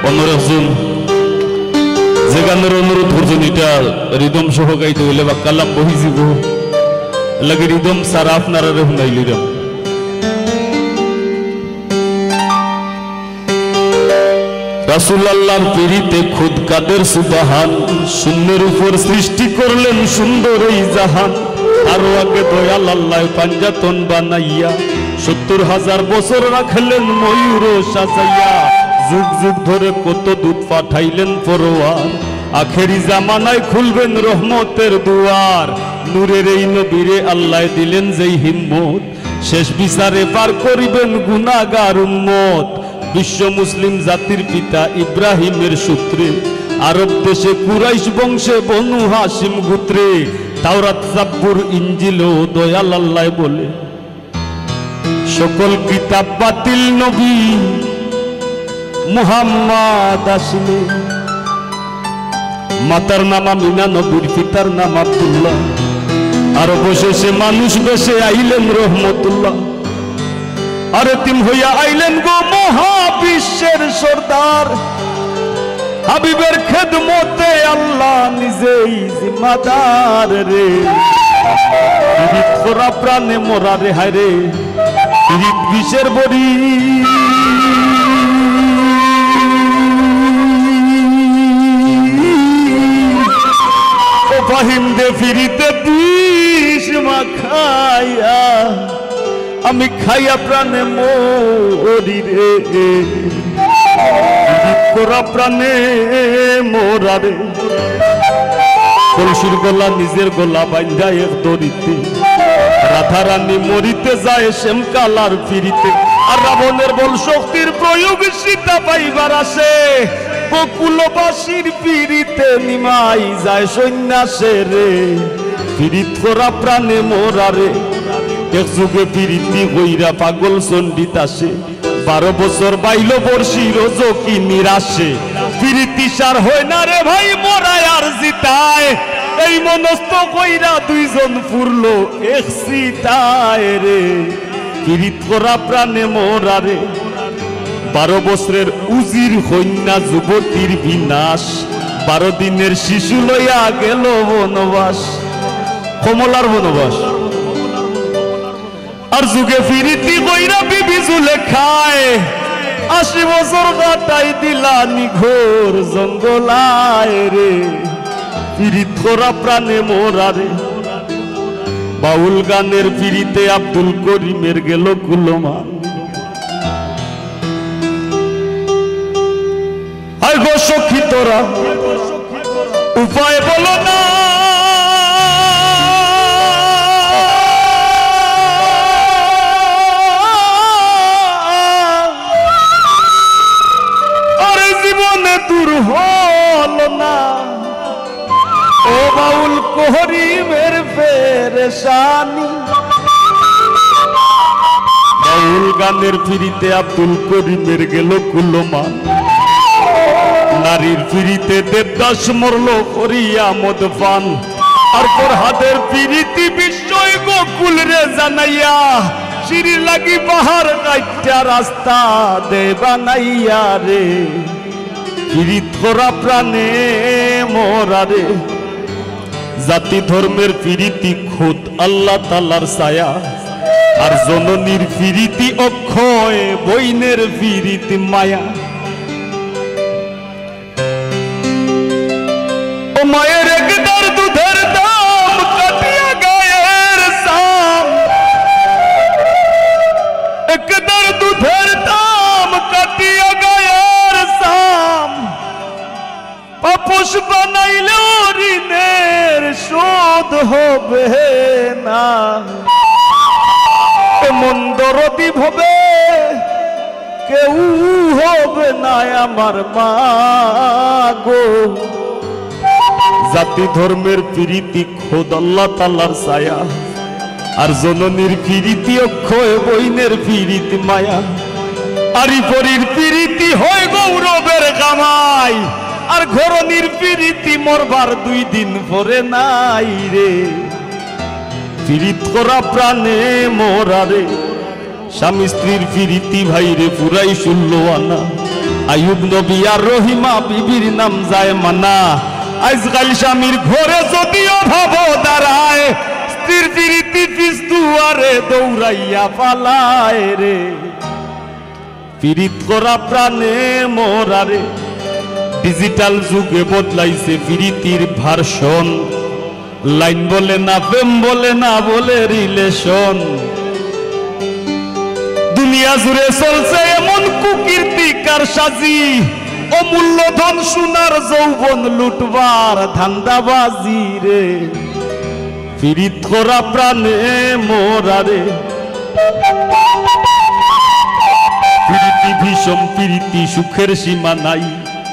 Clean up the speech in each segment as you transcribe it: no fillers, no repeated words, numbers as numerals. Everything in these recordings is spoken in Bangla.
অন্য একজন যে গানের অনুরোধ করছেন এটা রিদম সহ গাইতে হইলে বা কালাম বহি যাব লাগে রিদম সারা আপনারা শুনাইলিরাম। রাসূলুল্লাহর পিরিতে খুদ কাদের সুবহান, শূন্যের উপর সৃষ্টি করলেন সুন্দর এই জাহান। আরো আগে দয়াল আল্লাহ পাঞ্জাতন বানাইয়া ৭০,০০০ বছর রাখলেন ময়ূর সাজাইয়া। যুগ যুগ ধরে কত দুধ পাঠাইলেন পরোয়ার, আখেরি জামানায় খুলবেন রহমতের দুয়ার। নূরের এই নবীরে আল্লাহ দিলেন যেই হিম্মত, শেষ বিচারে পার করিবেন গুনাহগার উম্মত। বিশ্ব মুসলিম জাতির পিতা ইব্রাহিমের সূত্রে, আরব দেশে কুরাইশ বংশে বনু হাশিম গোত্রে। তাওরাত জাবুর ইনজিল ও দয়াল আল্লাহ বলে সকল কিতাব বাতিল, নবী মুহাম্মদ আসলে। মাতার নাম আমিনা, নবীর পিতার নাম আব্দুল্লাহ। আর অবশেষে মানুষ বেশে আইলেন রহমতুল্লাহ। আর তিম হইয়া আইলেন গো মহাবিশ্বের সর্দার। হাবিবের খেদমতে আল্লাহ নিজেই জিম্মাদার রে। পিরিত করা প্রাণে মরা রে হায় রে, পিরিত বিষের বড়ি। ও ফাহিম দে ফিরিতে বিষ মাখাইয়া, আমি খাইয়া প্রাণে মরি রে। করা প্রাণে মোরা রে। কলসির গলা নিজের গলা বাইন্ধা এক দড়িতে, রাধা রানী মরিতে যায় শ্যামকালার ফিরিতে। আর রাবণের বল শক্তির প্রয়োগ সীতা পাইবার আসে, বকুলবাসীর পিরিতে নিমাই যায় সন্ন্যাসে রে। পিরিত করা প্রাণে মোরা রে। এক যুগে পিরিতি হইরা পাগল চন্ডিত আসে, 12 বছর বাইল বর্ষির কি নিরাশে। পিরিতি সার হয় না রে ভাই, মরায় আর জিতায়। এই মনস্থ কইরা দুইজন ফুরলো এক সিতায় রে। পিরিত করা প্রাণে মোরা রে। 12 বছরের উজির কন্যা যুবতীর বিনাশ, 12 দিনের শিশু লইয়া গেল বনবাস, কমলার বনবাস। আর যুগে ফিরিতি কইরা বিবি জুলে খায়, 80 বছর কাটাই দিলা নিঘোর জঙ্গলায় রে। পিরিত করা প্রাণে মোরা রে। বাউল গানের পিরিতে আব্দুল করিমের গেল কুলমান। আয় গো সখী তোরা উপায় বলো না, আরে জীবনে দূর হল না ও বাউল করিমের পেরেশানি। বাউল গানের ফিরিতে আব্দুল করিমের গেল কুলমান। নারীর ফিরিতে দেবদাস মরল করিয়া মদপান। আর পর হাতের ফিরিতি বিস্ময় গোকুল রে জানাইয়া, সিঁড়ি লাগি পাহাড় কাইটা রাস্তা দে বানাইয়া রে। ফিরিত করা প্রাণে মোরা রে। জাতি ধর্মের ফিরিতি খুদ আল্লাহ তাআলার ছায়া। আর জননীর ফিরিতি অক্ষয়, বইনের ফিরিতি মায়া। ও মায়ের একদার দুধের দাম কাটিয়া গায়ের সাম। একদার দুধের দাম কাটিয়া গায়ের সাম। পাপোশ বানাইলে ঋণের শোধ হবে না। এমন দরদি হবে কেউ হবে না আমার মা গো। জাতি ধর্মের প্রীতি খোদ আল্লাহ তাআলার ছায়া। আর জননীর প্রীতি অক্ষয়, বইনের প্রীতি মায়া। আরি পরির প্রীতি হয় গৌরবের কামাই। আর ঘরণীর প্রীতি মরবার 2 দিন পরে নাই রে। প্রীত করা প্রাণে মোরা রে। স্বামী স্ত্রীর প্রীতি ভাই রে পুরাই 16 আনা। আইয়ুব নবী আর রহিমা বিবির নাম যায় মানা আজকাল স্বামীর ঘরে যদিও ভাব দাঁড়ায় স্ত্রীর প্রীতি পিছুয়ারে দৌড়াইয়া পালায় রে পীড়িত করা প্রাণে মোরারে ডিজিটাল যুগে বদলাইছে প্রীতির ভার্সন লাইন বলে না প্রেম বলে না বলে রিলেশন দুনিয়া জুড়ে চলছে এমন কুকীর্তি কারসাজি অমূল্য ধন সোনার যৌবন লুটবার ধান্দাবাজি রে পীড়িত করা প্রাণে মোরারে প্রীতি ভীষণ প্রীতি সুখের সীমা নাই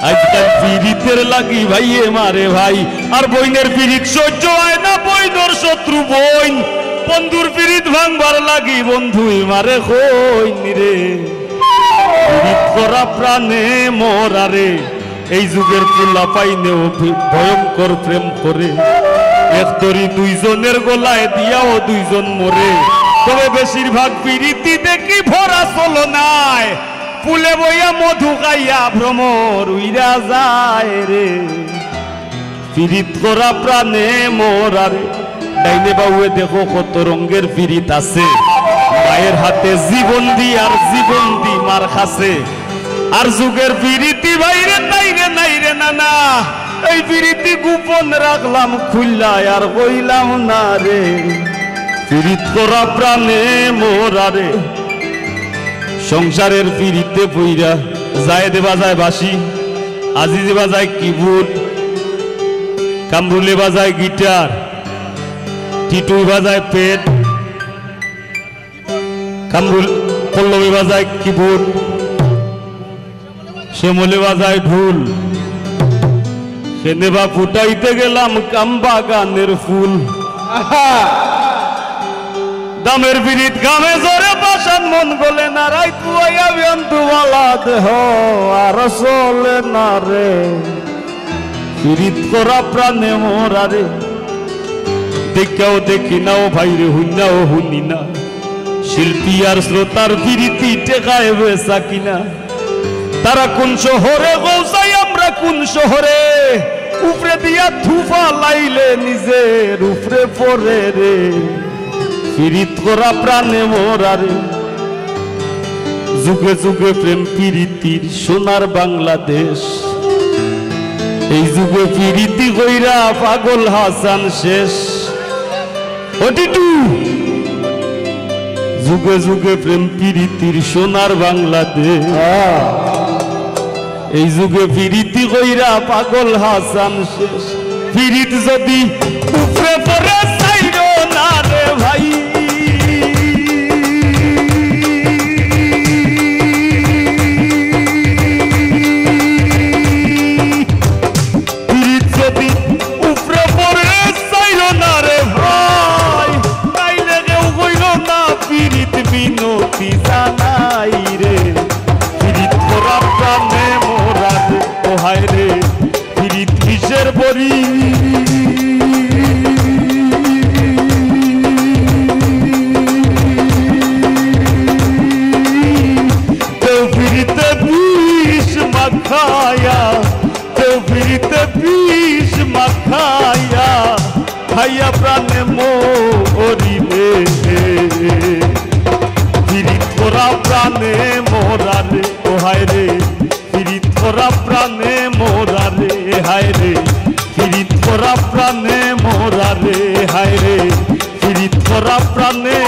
আজকাল পীড়িতের লাগি ভাইয়ে মারে ভাই আর বইনের পীড়িত সহ্য হয় না বইনর শত্রু বইন বন্ধুর পীড়িত ভাঙবার লাগি বন্ধুই মারে কইন রে পীড়িত করা প্রাণে মোরারে এই যুগের পোলা পাইনেও ভয়ঙ্কর প্রেম করে এক তরি দুইজনের গলায় দিয়াও দুইজন মরে তবে বেশিরভাগ পীড়িতি দেখি ভরা চলো নাই ফুলে বইয়া মধু খাইয়া ভ্রমর উইরা যায় রে পীড়িত করা প্রাণে মোরারে ডাইনে বাউয়ে দেখো কত রঙের পীড়িত আছে মায়ের হাতে জীবন দি আর জীবন দি মার খাসে আর যুগের পীড়িতি বাইরে নাইরে নাইরে নানা এই পীড়িতি গোপন রাখলাম খুললা আর কইলাম না রে পীড়িত করা প্রাণে মোরারে সংসারের পীড়িতে বইরা যায় দেবা যায় বাঁশি আজি দেবা যায় কিবোর্ড কামরুলে বাজায় গিটার টিটুই বাজায় পেট কামরুল পল্লবী বাজায় কিবোর্ড শ্যামলে বাজায় ঢোল সেনেবা ফুটাইতে গেলাম কাম্বা গানের ফুল দামের বিরিত গামে জোরে পাশান মন গলে না রাই তুয়া বিয়ন্তু বলা দেহ আর চলে না রে পীড়িত করা প্রাণে মোরারে দেখাও দেখি নাও ভাইরে হুইনাও হুনি না শিল্পী আর শ্রোতার পীড়িতি টেকায় বেচা কিনা তারা কোন শহরে গৌসাই আমরা কোন শহরে উপরে দিয়া থুফা লাইলে নিজের উপরে পড়ে রে পীড়িত করা প্রাণে মোরারে যুগে যুগে প্রেম পীড়িতির সোনার বাংলাদেশ এই যুগে পীড়িতি কইরা পাগল হাসান শেষ ওটিটু যুগে যুগে প্রেম পীড়িতির সোনার বাংলাদেশ এই যুগে পীড়িতি কইরা পাগল হাসান শেষ পীড়িত যদি উপরে পড়ে চাইরো না রে ভাই বিনতি জানাই রে পীড়িত করা প্রাণে মোরারে ওহায় রে পীড়িত কিসের বরি কেউ পীড়িতে বিষ মাখায়া কেউ পীড়িতে বিষ মাখায়া খাইয়া প্রাণে মরিবে পীড়িত করা প্রাণে মোরারে ওহায় রে পীড়িত করা প্রাণে মোরারে হায় রে পীড়িত করা প্রাণে মোরারে হায় রে পীড়িত করা প্রাণে